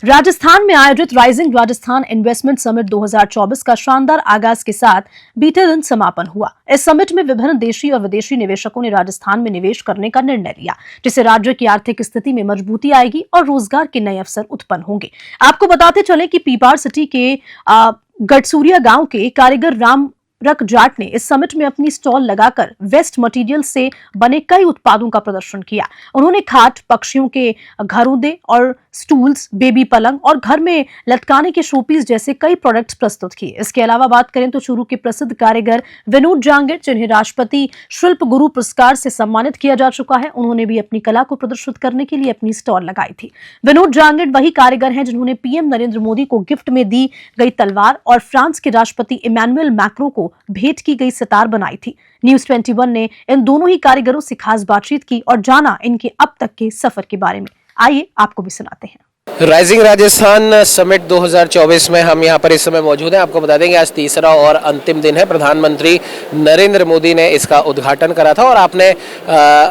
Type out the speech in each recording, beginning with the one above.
राजस्थान में आयोजित rising Rajasthan investment summit 2024 का शानदार आगाज के साथ बीते दिन समापन हुआ। इस समिट में विभिन्न देशी और विदेशी निवेशकों ने राजस्थान में निवेश करने का निर्णय लिया, जिससे राज्य की आर्थिक स्थिति में मजबूती आएगी और रोजगार के नए अवसर उत्पन्न होंगे। आपको बताते चले कि पीपाड़ सिटी के गढ़सूरिया गांव के कारीगर राम रख जाट ने इस समिट में अपनी स्टॉल लगाकर वेस्ट मटेरियल से बने कई उत्पादों का प्रदर्शन किया। उन्होंने खाट, पक्षियों के घरोंदे और स्टूल्स, बेबी पलंग और घर में लटकाने के शोपीस जैसे कई प्रोडक्ट्स प्रस्तुत किए। इसके अलावा बात करें तो चूरू के प्रसिद्ध कारीगर विनोद जांगिड़, जिन्हें राष्ट्रपति शिल्प गुरु पुरस्कार से सम्मानित किया जा चुका है, उन्होंने भी अपनी कला को प्रदर्शित करने के लिए अपनी स्टॉल लगाई थी। विनोद जांगिड़ वही कारीगर हैं जिन्होंने पीएम नरेंद्र मोदी को गिफ्ट में दी गई तलवार और फ्रांस के राष्ट्रपति इमैनुअल मैक्रों को भेंट की गई सितार बनाई थी। न्यूज़ 21 ने इन दोनों ही कारीगरों से खास बातचीत की और जाना इनके अब तक के सफर के बारे में। आइए आपको भी सुनाते हैं। राइजिंग राजस्थान समिट 2024 में हम यहाँ पर इस समय मौजूद हैं। आपको बता देंगे आज तीसरा और अंतिम दिन है। प्रधानमंत्री नरेंद्र मोदी ने इसका उद्घाटन करा था और आपने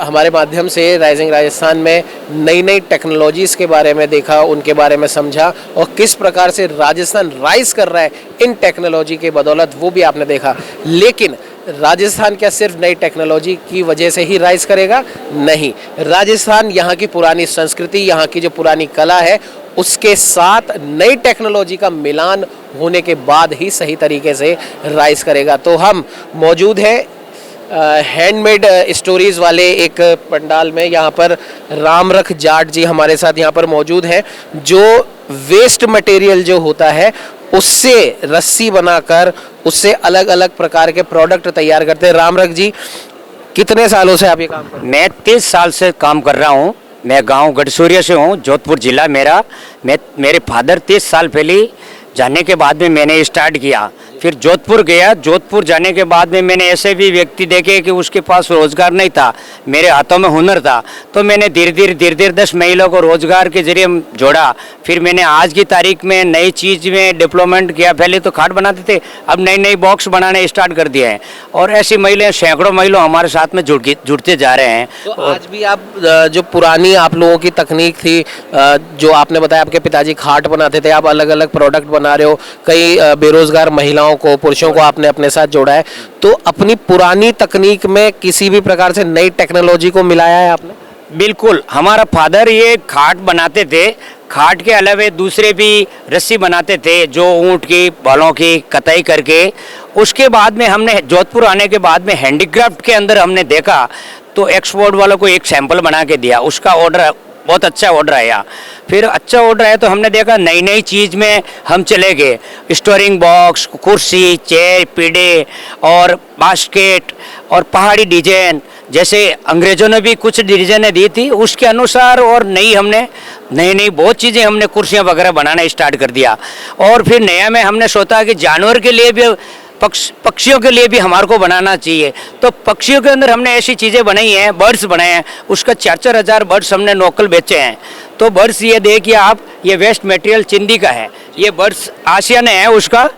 हमारे माध्यम से राइजिंग राजस्थान में नई नई टेक्नोलॉजीज़ के बारे में देखा, उनके बारे में समझा और किस प्रकार से राजस्थान राइज कर रहा है इन टेक्नोलॉजी के बदौलत, वो भी आपने देखा। लेकिन राजस्थान क्या सिर्फ नई टेक्नोलॉजी की वजह से ही राइज करेगा? नहीं, राजस्थान यहाँ की पुरानी संस्कृति, यहाँ की जो पुरानी कला है, उसके साथ नई टेक्नोलॉजी का मिलान होने के बाद ही सही तरीके से राइज करेगा। तो हम मौजूद हैं हैंडमेड स्टोरीज वाले एक पंडाल में। यहाँ पर राम रख जाट जी हमारे साथ यहाँ पर मौजूद हैं, जो वेस्ट मटेरियल जो होता है उससे रस्सी बनाकर उससे अलग अलग प्रकार के प्रोडक्ट तैयार करते हैं। राम रख जी, कितने सालों से आप ये काम कर रहे हैं? मैं 30 साल से काम कर रहा हूँ। मैं गांव गढ़सूरिया से हूँ, जोधपुर जिला मेरा। मेरे फादर 30 साल पहले जाने के बाद में मैंने स्टार्ट किया। फिर जोधपुर गया। जोधपुर जाने के बाद में मैंने ऐसे भी व्यक्ति देखे कि उसके पास रोजगार नहीं था, मेरे हाथों में हुनर था, तो मैंने धीरे धीरे 10 महिलाओं को रोजगार के जरिए जोड़ा। फिर मैंने आज की तारीख में नई चीज़ में डेवलपमेंट किया। पहले तो खाट बनाते थे, अब नई बॉक्स बनाने स्टार्ट कर दिया है और ऐसी महिलाएं, सैकड़ों महिला हमारे साथ में जुड़ते जा रहे हैं। तो आज भी आप जो पुरानी आप लोगों की तकनीक थी, जो आपने बताया आपके पिताजी खाट बनाते थे, आप अलग अलग प्रोडक्ट बना रहे हो। कई बेरोजगार महिलाओं को, पुरुषों को आपने अपने साथ जोड़ा है। तो अपनी पुरानी तकनीक में किसी भी प्रकार से नई टेक्नोलॉजी को मिलाया है आपने? बिल्कुल। हमारा फादर ये खाट बनाते थे, खाट के अलावा दूसरे भी रस्सी बनाते थे, जो ऊँट की बालों की कताई करके। उसके बाद में हमने जोधपुर आने के बाद में हैंडीक्राफ्ट के अंदर हमने देखा, तो एक्सपोर्ट वालों को एक सैंपल बना के दिया। उसका ऑर्डर बहुत अच्छा ऑर्डर आया। फिर अच्छा ऑर्डर आया तो हमने देखा नई चीज़ में हम चले गए। स्टोरिंग बॉक्स, कुर्सी, चेयर, पीढ़े और बास्केट और पहाड़ी डिजाइन, जैसे अंग्रेज़ों ने भी कुछ डिजाइनें दी थी उसके अनुसार, और हमने नई बहुत चीज़ें हमने कुर्सियाँ वगैरह बनाना स्टार्ट कर दिया। और फिर नया में हमने सोचा कि जानवर के लिए भी, पक्षियों के लिए भी हमारे को बनाना चाहिए। तो पक्षियों के अंदर हमने ऐसी चीज़ें बनाई हैं, बर्ड्स बनाए हैं। उसका 4-4 हज़ार बर्ड्स हमने लोकल बेचे हैं। तो बर्ड्स ये देखिए आप, ये वेस्ट मटेरियल चिंदी का है। ये बर्ड्स आशियाना है उसका,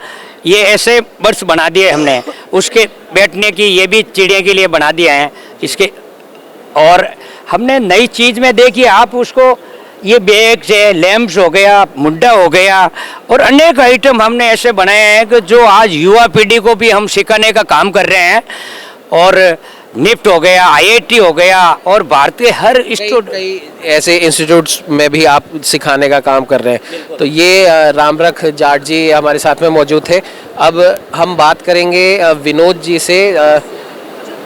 ये ऐसे बर्ड्स बना दिए हमने। उसके बैठने की ये भी चिड़िया के लिए बना दिया है इसके। और हमने नई चीज़ में देखिए आप उसको, ये बैग्स है, लैम्प्स हो गया, मुड्डा हो गया और अनेक आइटम हमने ऐसे बनाए हैं कि जो आज युवा पीढ़ी को भी हम सिखाने का काम कर रहे हैं। और निफ्ट हो गया, IIT हो गया और भारतीय हर कई ऐसे इंस्टीट्यूट्स में भी आप सिखाने का काम कर रहे हैं। तो ये राम रख जाट जी हमारे साथ में मौजूद थे। अब हम बात करेंगे विनोद जी से।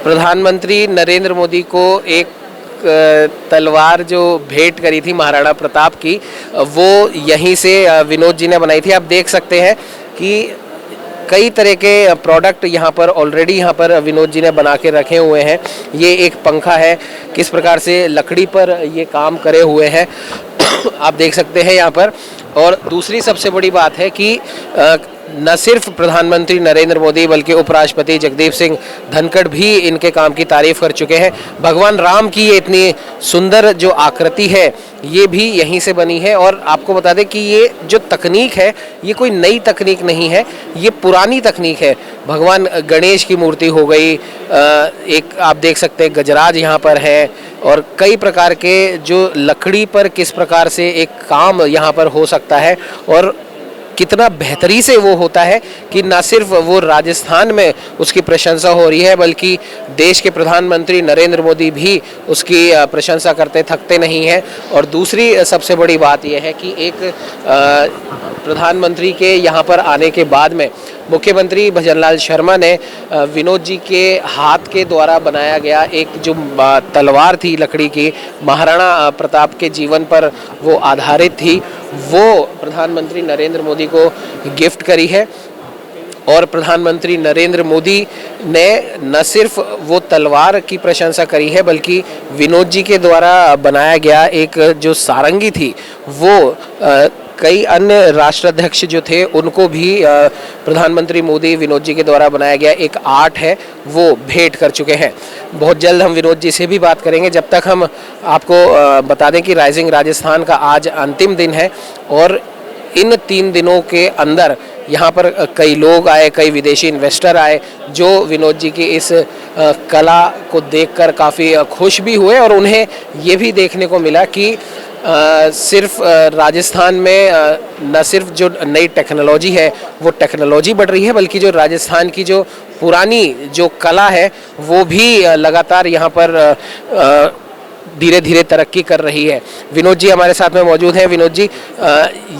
प्रधानमंत्री नरेंद्र मोदी को एक तलवार जो भेंट करी थी महाराणा प्रताप की, वो यहीं से विनोद जी ने बनाई थी। आप देख सकते हैं कि कई तरह के प्रोडक्ट यहाँ पर ऑलरेडी यहाँ पर विनोद जी ने बना के रखे हुए हैं। ये एक पंखा है, किस प्रकार से लकड़ी पर ये काम करे हुए हैं आप देख सकते हैं यहाँ पर। और दूसरी सबसे बड़ी बात है कि न सिर्फ प्रधानमंत्री नरेंद्र मोदी बल्कि उपराष्ट्रपति जगदीप सिंह धनखड़ भी इनके काम की तारीफ कर चुके हैं। भगवान राम की ये इतनी सुंदर जो आकृति है ये भी यहीं से बनी है। और आपको बता दें कि ये जो तकनीक है ये कोई नई तकनीक नहीं है, ये पुरानी तकनीक है। भगवान गणेश की मूर्ति हो गई, एक आप देख सकते हैं गजराज यहाँ पर है, और कई प्रकार के जो लकड़ी पर किस प्रकार से एक काम यहाँ पर हो सकता है और कितना बेहतरी से वो होता है कि ना सिर्फ वो राजस्थान में उसकी प्रशंसा हो रही है बल्कि देश के प्रधानमंत्री नरेंद्र मोदी भी उसकी प्रशंसा करते थकते नहीं हैं। और दूसरी सबसे बड़ी बात यह है कि एक प्रधानमंत्री के यहाँ पर आने के बाद में मुख्यमंत्री भजनलाल शर्मा ने विनोद जी के हाथ के द्वारा बनाया गया एक जो तलवार थी लकड़ी की, महाराणा प्रताप के जीवन पर वो आधारित थी, वो प्रधानमंत्री नरेंद्र मोदी को गिफ्ट करी है। और प्रधानमंत्री नरेंद्र मोदी ने न सिर्फ वो तलवार की प्रशंसा करी है बल्कि विनोद जी के द्वारा बनाया गया एक जो सारंगी थी वो कई अन्य राष्ट्राध्यक्ष जो थे उनको भी प्रधानमंत्री मोदी विनोद जी के द्वारा बनाया गया एक आर्ट है वो भेंट कर चुके हैं। बहुत जल्द हम विनोद जी से भी बात करेंगे। जब तक हम आपको बता दें कि राइजिंग राजस्थान का आज अंतिम दिन है और इन 3 दिनों के अंदर यहाँ पर कई लोग आए, कई विदेशी इन्वेस्टर आए जो विनोद जी की इस कला को देखकर काफ़ी खुश भी हुए। और उन्हें ये भी देखने को मिला कि सिर्फ राजस्थान में न सिर्फ जो नई टेक्नोलॉजी है वो टेक्नोलॉजी बढ़ रही है बल्कि जो राजस्थान की जो पुरानी जो कला है वो भी लगातार यहाँ पर धीरे धीरे तरक्की कर रही है। विनोद जी हमारे साथ में मौजूद हैं। विनोद जी,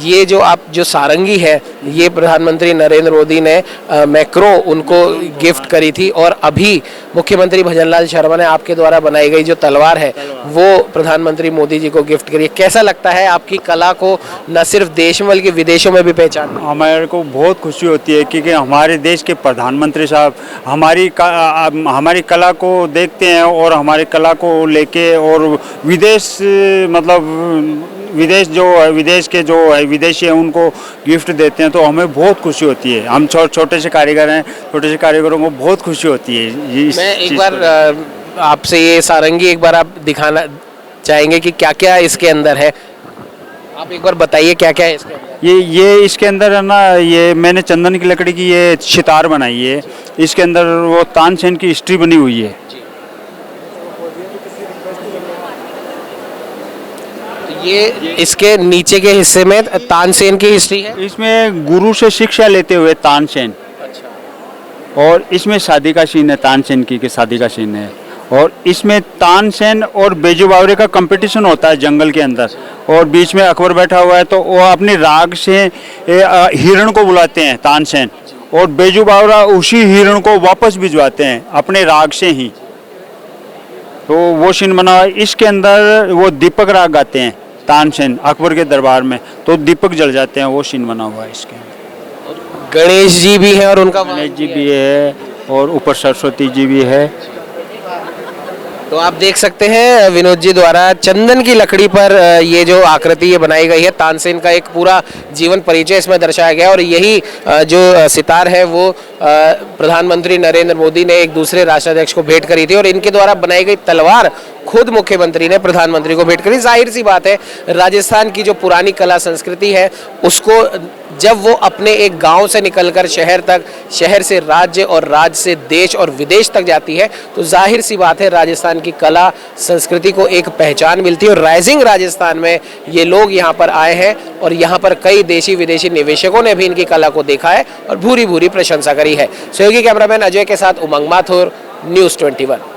ये जो आप जो सारंगी है ये प्रधानमंत्री नरेंद्र मोदी ने मैक्रो उनको गिफ्ट करी थी और अभी मुख्यमंत्री भजनलाल शर्मा ने आपके द्वारा बनाई गई जो तलवार है वो प्रधानमंत्री मोदी जी को गिफ्ट करी है। कैसा लगता है आपकी कला को न सिर्फ देश में बल्कि विदेशों में भी पहचान? हमारे को बहुत खुशी होती है क्योंकि हमारे देश के प्रधानमंत्री साहब हमारी कला को देखते हैं और हमारी कला को लेके और विदेश मतलब विदेश के जो विदेशी हैं उनको गिफ्ट देते हैं तो हमें बहुत खुशी होती है। हम छोटे से कारीगर हैं, छोटे से कारीगरों को बहुत खुशी होती है। मैं एक बार आपसे ये सारंगी एक बार आप दिखाना चाहेंगे कि क्या क्या इसके अंदर है? आप एक बार बताइए क्या क्या है इसके अंदर। ये इसके अंदर है ना, ये मैंने चंदन की लकड़ी की ये सितार बनाई है। इसके अंदर वो तानसेन की हिस्ट्री बनी हुई है। ये इसके नीचे के हिस्से में तानसेन की हिस्ट्री है। इसमें गुरु से शिक्षा लेते हुए तानसेन, और इसमें शादी का सीन है, तानसेन की शादी का सीन है। और इसमें तानसेन और बेजू बावरे का कंपटीशन होता है जंगल के अंदर और बीच में अकबर बैठा हुआ है तो वो अपनी राग से हिरण को बुलाते हैं तानसेन, और बेजू बावरा उसी हिरण को वापस भिजवाते हैं अपने राग से ही। तो वो सीन बना हुआ है। इसके अंदर वो दीपक राग गाते हैं तानसेन अकबर के दरबार में, तो दीपक जल जाते हैं, वो सीन बना हुआ है इसके अंदर। गणेश जी भी हैं और उनका गणेश जी भी है और ऊपर सरस्वती जी भी है। तो आप देख सकते हैं विनोद जी द्वारा चंदन की लकड़ी पर ये जो आकृति ये बनाई गई है, तानसेन का एक पूरा जीवन परिचय इसमें दर्शाया गया। और यही जो सितार है वो प्रधानमंत्री नरेंद्र मोदी ने एक दूसरे राष्ट्राध्यक्ष को भेंट करी थी और इनके द्वारा बनाई गई तलवार खुद मुख्यमंत्री ने प्रधानमंत्री को भेंट करी। जाहिर सी बात है राजस्थान की जो पुरानी कला संस्कृति है उसको जब वो अपने एक गांव से निकलकर शहर तक, शहर से राज्य और राज्य से देश और विदेश तक जाती है तो जाहिर सी बात है राजस्थान की कला संस्कृति को एक पहचान मिलती है। और राइजिंग राजस्थान में ये लोग यहाँ पर आए हैं और यहाँ पर कई देशी विदेशी निवेशकों ने भी इनकी कला को देखा है और भूरी भूरी प्रशंसा करी है। सहयोगी कैमरामैन अजय के साथ उमंग माथुर, न्यूज़ 21।